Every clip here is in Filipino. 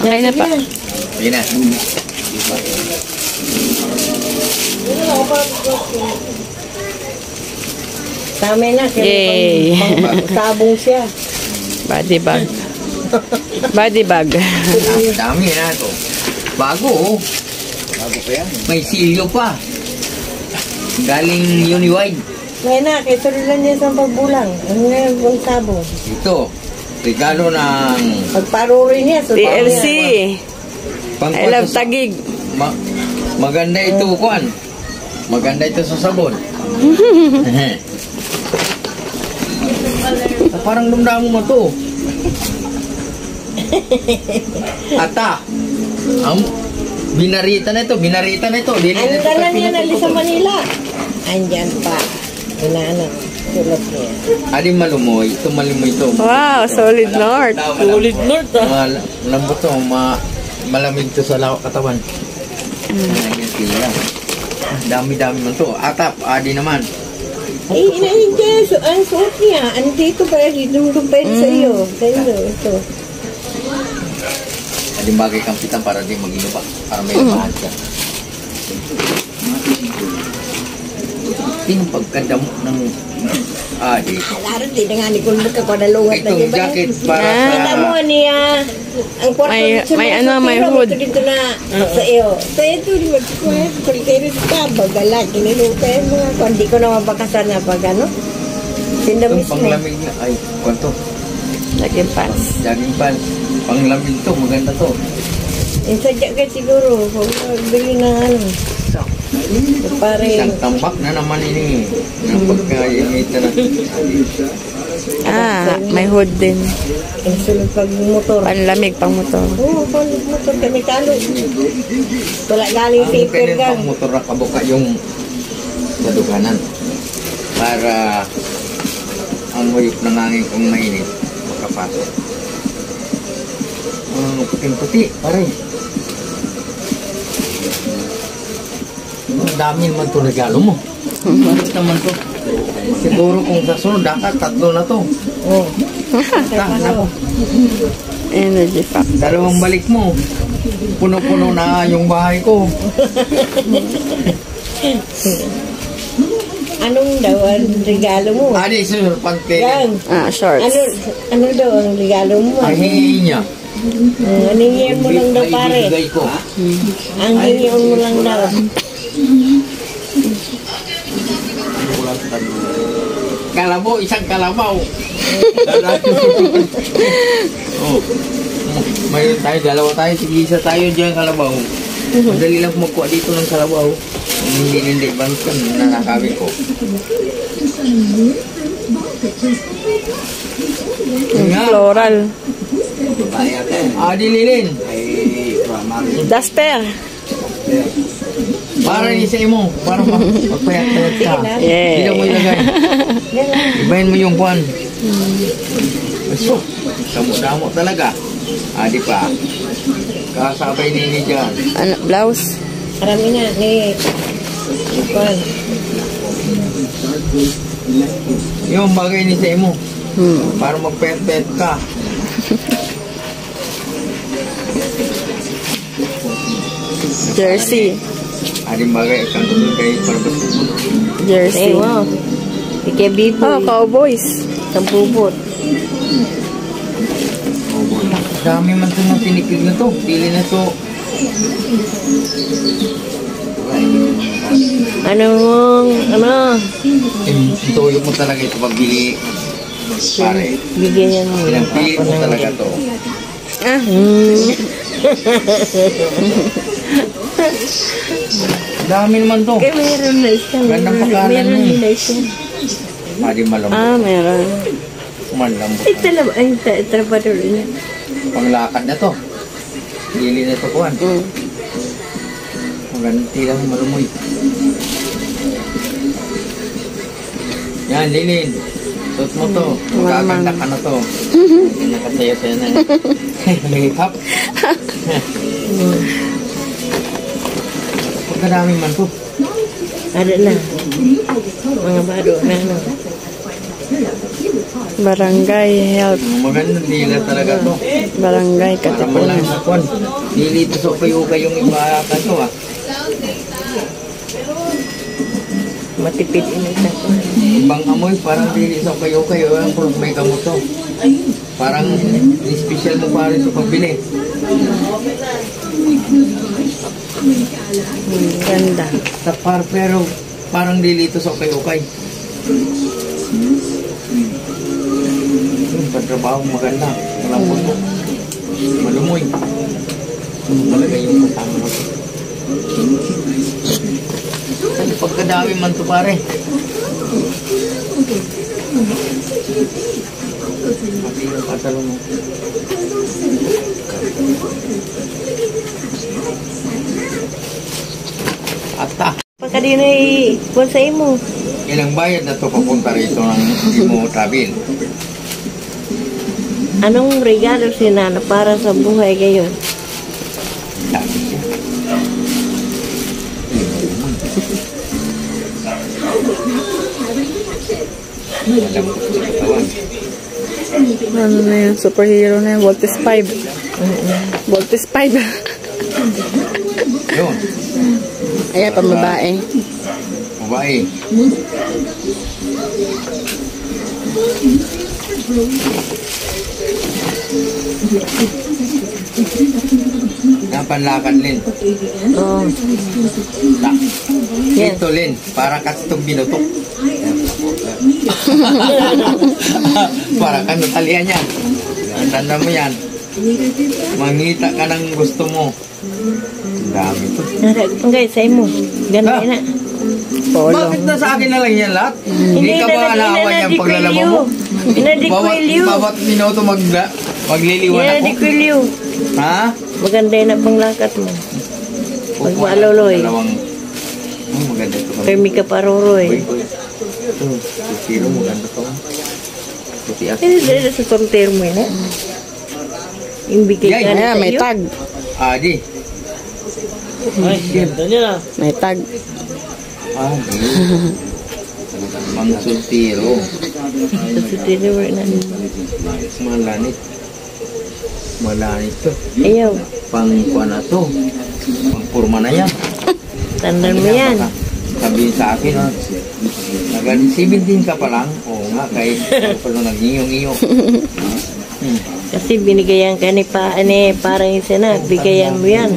Kaya na pa. Sige na. Tama na. Yay. Sabong siya. Body bag. Body bag. Dami na ito. Bago oh. Bago pa yan. May silo pa. Galing Uniwide. Ngayon na, kaya tuloy lang niya sa pagbulang. Ano nga yung sabong? Ito. Regalo ng... Pagparuri niya. TLC. I love Tagig. Maganda ito, Kwan. Maganda ito sa sabon. Parang lumdamo mo to. Ata. Binarita na ito. Ano na niya nalis sa Manila? Andyan pa. Inaano. Tulog niya. Aling malumoy. Ito malumoy ito. Wow, solid north. Solid north ah. Lambot to. Malamig to sa katawan. Dami-dami man to. Atap. Adi naman. Ay, inahin so, ang suot niya. Andito pa rin. Dito pa rin sa iyo. Sa iyo. Ito. Aling bagay kampitan para di mag-inuba. Para may labahan siya. Yung pagkadamo ng adi. Laro, di na nga ni Kulbuk ako nalungat na itong jacket para sa... Kita mo niya. Ang kwarto may hood. Dito na sa iyo. So ito, di ba? Kulitero ka. Bagala. Kinilupay mo nga. Hindi ko na mabakasan na pag ano. Itong panglamig na. Ay, kwanto. Jogging pants. Jogging pants. Panglamig to. Maganda to. Yung sadya ka siguro. Kung bili na ano. Isang tambak na naman ini. Ng pagkainita na. May hood din. Yung sunod pag motor. Panlamig pang motor. Oo, pang motor kami talo. Wala galing paper gang. Ang motor na kabuka yung sa duganan. Para ang muyok ng hangin kung mainit makapasok. Puting-puti, pare. Ang dami naman ito regalo mo. Bakit naman ito? Siguro kung sa sunod, dapat 3 na ito. Oo. Ako. Energy pack. 2 balik mo. Puno-puno na yung bahay ko. Anong daw ang regalo mo? Adi, sir, pante. Shorts. Ano daw ang regalo mo? Ang hingi niya. Ang hingihan mo lang daw pare. Ibigay ko. Ang hingihan mo lang daw. Kalabaw, isang kalabaw. Oh. Mayroon tayo, 2 tayo, sige isa tayo dyan kalabaw. Madali lang magkuha dito ng kalabaw. Hindi, bangot ka, nanakabi ko. Floral. Adi Lilin. Duster. Para isa mo, para magpayat ka. Yeah. Hindi mo ilagay. Ibahin mo yung kwan. So, damo talaga. Adi pa. Kasabay nini dyan. Ano, blouse? Marami na ni kwan. Yung bagay ni sa mo. Para magpayat ka. Jersey. Adi bagay kang kay para basubot. Jersey. Wow. Ike-bibo. Cowboys. Kampubot. Dami man ito ng tinipid na to. Pili na to. Ano? Tuyo mo talaga ito pagbili. Pare. Bigyan mo. Pili mo talaga to. Dami naman to. Kaya mayroon na isang. Gandang pakanan Mayroon mo. na isang. Adi malambot. Meron. Malambot. Ito lang. Ay, trabador niya. Panglakad na to. Pili na to kuhan. Maganda lang malumoy. Yan, Lilin. Suot mo to. Magkaganda ka na to. Nakasaya-saya na. Nangihap. Pagkadami man to. Ada na. Mga bado na ano. Barangay Health. Magandang dila talaga to. Barangay Para man lang Katipunan. sa kwan. Nilito sa ukay-ukay yung iba kanto ah. Matipid ini sa Ibang amoy, parang dili sa ukay-ukay. Ang may gamot to. Parang special mo pa rin sa pagbili. Ganda. Pero parang dili ito sa ukay-ukay. Yung pagtrabaho maganda. Walang puto. Malumoy. Talaga yung kasama mo. Ano pagkadami man to pare. Pati yung katalo mo. Ata. pagkadina kuwan sa imo. Ilang bayad na to papunta rito ng Imo Travel? Anong regalo sinana para sa buhay ngayon? Sabi siya. Alam ko sa katawan. Ano na yun? Superhero na yun. Voltes 5. Voltes 5. Yun. Ayan, pambabae. Babae. Ang panlakan, Lin. Oh. Yes. Ito, Lin. Para katong binutok. Para ka natalian yan. Tanda mo yan. Mangita ka ng gusto mo. Ang dami to. Enggak, sa imo. Ganda Ha? na. Polo. Bakit na sa akin na lang yan lahat? Hindi ka ba alawan yung paglalaba mo? Inadikwilyo. Bawat minuto magliliwan ako. Inadikwilyo. Ha? Maganda na panglakat mo. Magmaaloloy. Maganda ito. Permi ka paroroy. Ito, siro maganda to. Puti at. Hindi sa soltero mo yun, yung bigay Yay. ka na Ayan, may sa'yo. tag. Adi. May tag. Adi. Mga sultiro. Sa soltero mo na. Malanit. Malanit to. Ayaw, Pang-kuha na to. Pang-purma na yan. tandaan mo yan. Sabihin sa akin, ha? 17 ka pa lang. Oo nga, kahit pala nag-iyong-iyo. Kasi binigayan ka ni parang isa na, bigayan mo yan.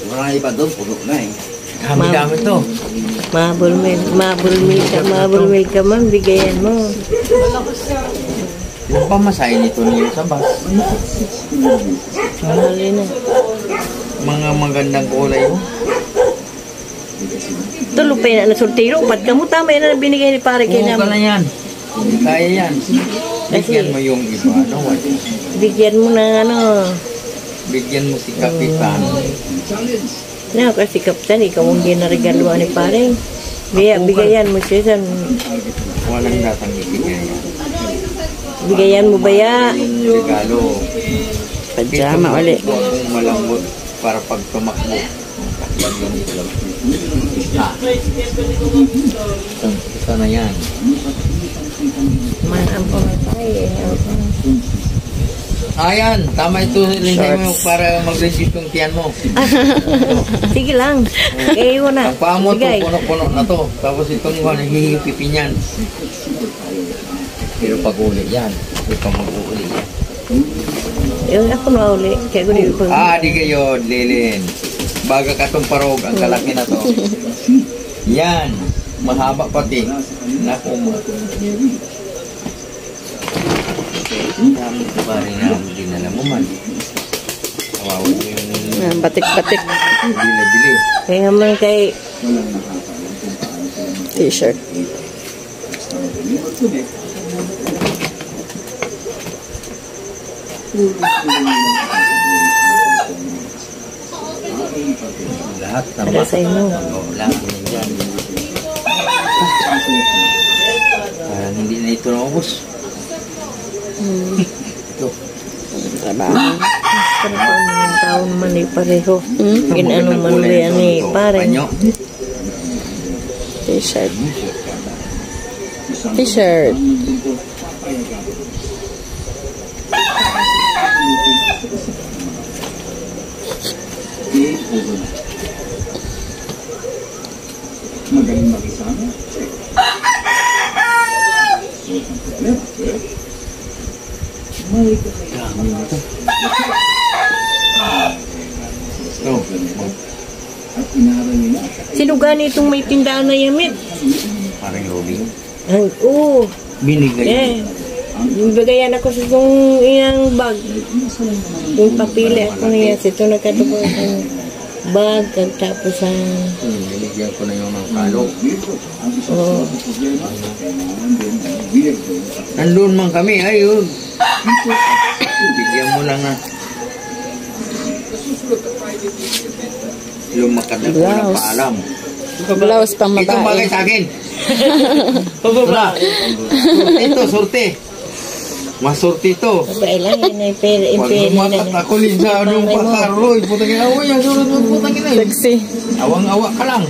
Marami pa doon, puno na eh. Dami-dami to. Mabulmil ka man, bigayan mo. Yung pamasahe nito niyo sa bus. Mahali na. Mga magandang kulay mo. Tulupay na na soltero, ba't ka mo tama yan na binigay ni pare kay Oo ka na namin. yan. Hindi kaya yan. Bigyan mo yung iba. Ano, what? Bigyan mo ng ano. Bigyan mo si Kapitan. Na, kasi kaptan, ikaw ang ginarigaluan ni pare. Bigayan mo siya. Walang datang ibigay yan. Bigayan mo ba ya? Yung regalo. Pajama ulit. Huwag mong malambot para pag tumakbo. Ito na yan. Manang po nga tayo. Ayan, tama ito rin mo para mag-reduce yung tiyan mo. Sige lang. Kaya iwan na. Ang paa mo to, Bigay. puno-puno na to. Tapos itong nahihipipin yan. Pero pag uli yan, ito mag-uuli yan. Yung ako na uli. Kaya ko di pag... Di kayo, Lilin. Baga ka tong parog, ang kalaki na to. Yan, mahaba pati. Naku mo. Dami ko ba rin na dinala mo man. Kawawa yung Ayan, batik-batik. bili-bili. Kaya man kay... T-shirt. Lahat Para sa inyo. Lahat na yan. Parang hindi na ito naubos. Ito. Trabaho. Pero kung yung tao naman eh pareho. Hmm? Ginano man ba yan eh pare. Panyo. T-shirt. T-shirt. Magaling makisama. Sino gani itong may tindahan na yamit? Parang lobby. Oo. Binigay. Bagayan ako sa itong iyang bag. Yung papili ako niya. Ito nagkatubo ang bag. Tapos ang... Niligyan ko na yung mga kalo. Oo. Nandun man kami, ayun. Bigyan mo lang na. Lumakad ako na Blouse. paalam. Blouse pang Ito bagay babae. sa akin. Wala. Ito, sorte. Masorte ito. Babae lang yun ay pere. Pag lumakat ako din sa anong pakaroy, putang ina, away, ang surot mo, putang ina. Sexy. Awang-awa ka lang.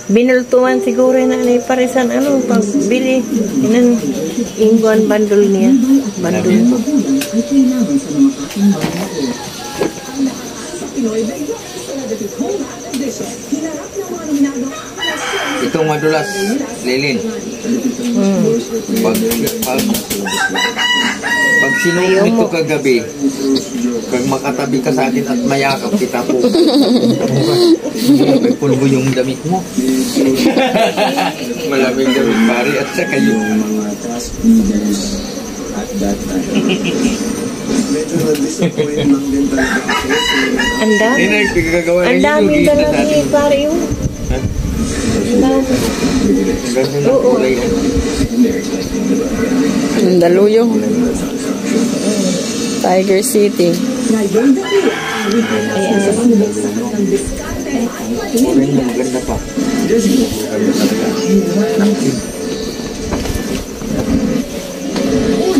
Binultuan siguro na ni parisan ano pagbili inan ingguan bandol niya bandol Itong madulas, Lilin. Pag sinuot nito kagabi, pag makatabi ka sa akin at mayakap kita po, may pulbo yung damit mo. Malamig damit pare at saka yung Mga task leaders at that time. Medyo na-disappoint lang din talaga kasi ang dami pinagpigagawa ang dami talaga ni pare yun ang dami Ang ganda ng kulay. Ang daluyong. Tiger City. Kulay niya maganda pa. Maganda talaga.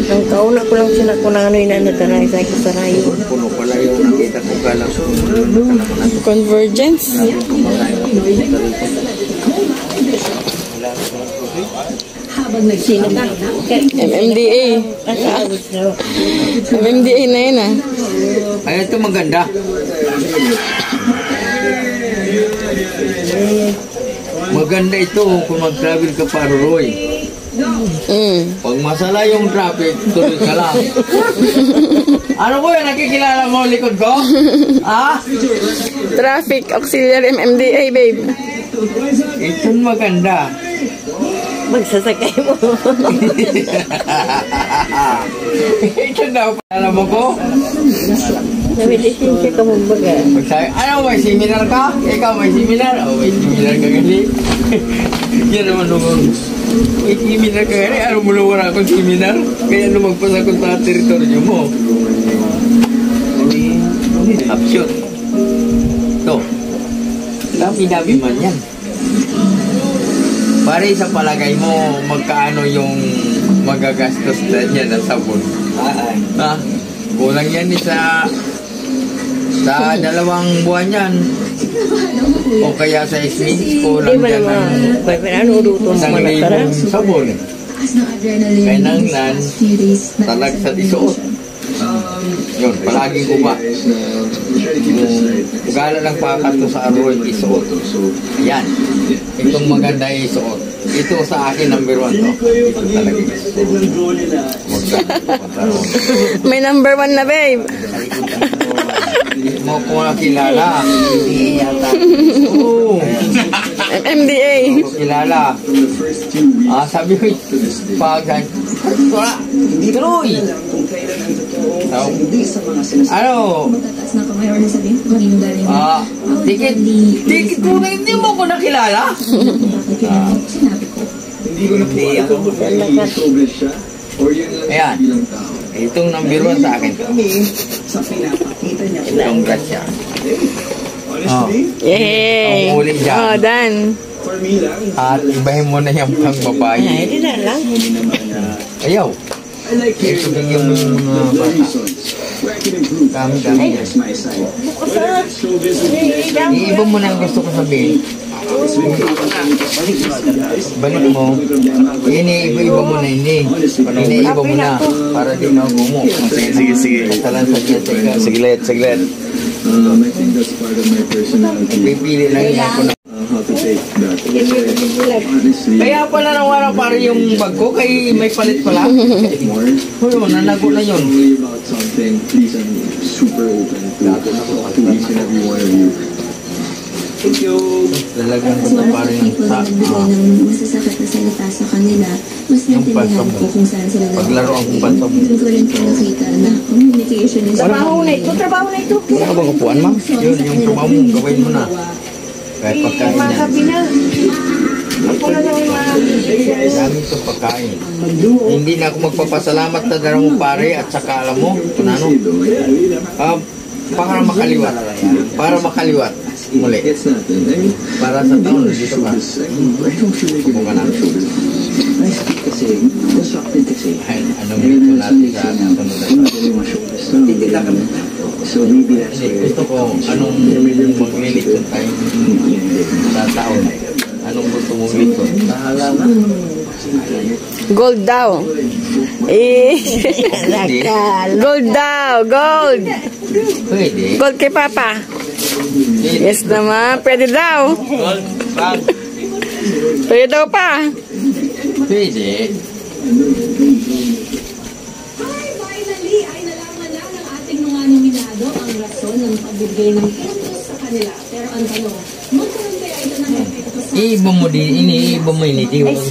ang kauna ko lang sila kung ano yung nanadaray sa kisarayo Puno pala yung nakita ko galang. Convergence. sino ka? MMDA. MMDA na yun ah. Ay, ito maganda. Maganda ito kung mag-travel ka pa, Roy. Pag masala yung traffic, tuloy ka lang. Ano ko yan? Nakikilala mo likod ko? Ha? Traffic Auxiliary MMDA, babe. Ito maganda. magsasakay mo Ito daw, alam mo ko? namilisin siya ka magbaga Ano, may seminar ka? Ikaw may seminar? Oh, may seminar ka gali. Yan naman naman. May seminar ka gali. Ano mo na wala akong seminar? Kaya lumagpas ako sa teritoryo mo. Upshot. Ito. Dami-dami man yan. Pare sa palagay mo, magkaano yung magagastos na yan ng sabon? Ha? Kulang yan sa 2 buwan yan. O kaya sa ismin, kulang yan ng ano uruto mo 1,000 sabon. Kaya nanglan, talag sa isuot. Yun, palaging kuba. Gala lang pakat sa aroy isuot. Yan. Itong maganda isuot. Ito sa akin number 1 to. Ito talaga isuot. May number 1 na, babe. Hindi mo ko nakilala. Hindi yata. Oo. MMDA. Hindi ko kilala. Sabi ko, pag wala, tuloy. Ano? Tikit mo na hindi mo ko nakilala? hindi ko na po alam kung i-progress siya or yun lang Ayan. bilang tao. Itong number 1 sa akin. Kami sa pinapakita niya. Itong grasya. Honestly, Yay. Ang huli dyan. Oh, done. for me lang, At ibahin mo na yung pang babae. hindi na lang hindi naman na Ayaw. I like hearing Ito the yung mga bata. reasons where I can improve. Dami-dami yan. That's my side. Whether that's showbiz or Iiba mo na ang gusto ko sabihin. Balik mo. Iniiba-iba mo na hindi. Iniiba mo na. Para di na gumo. Sige. Talan sa diyan sa ikaw. Saglit. I think that's part of my personality. Pipili lang niya ako na. How to take that. Honestly, Kaya pala nang wala para yung bag ko kay may palit pala. more. Huyo, nanago na yun. Only about something, please, I'm super open to each and every one of you. Thank you. Lalagyan ko na parang yung sa... ng masasakit na salita sa kanila, mas natindihan ko kung saan sila Paglaro ang kumpansa mo. Doon ko rin po nakita na communication is Trabaho na ito. Wala ka bang upuan, ma'am? Yun, yung trabaho mo, gawin mo na. Kahit pagkain yan. Sabi na. Ako na lang Dami itong pagkain. Hindi na ako magpapasalamat na dara mo pare at saka alam mo, kung ano. Para makaliwat. Para makaliwat. Muli. It's nothing. I mean, Para sa taon, dito ka. I don't feel like Kumo ka na. I speak kasi, constructed kasi. Ay, anong ito natin sa sunod na ito. So maybe that's Gusto ko, anong maglilikod tayo sa taon. Anong gusto mong likod? Gold daw. Gold daw. Gold. Pwede. Gold kay Papa. Yes naman. Pwede daw. Bag. Pwede daw pa. Pwede. Finally, ay nalaman na ng ating mga nominado ang rason ng pagbibigay ng puntos sa kanila. Pero ang tanong, magkaroon kaya ito ng epekto sa Iiba mo din, iniiba mo ini.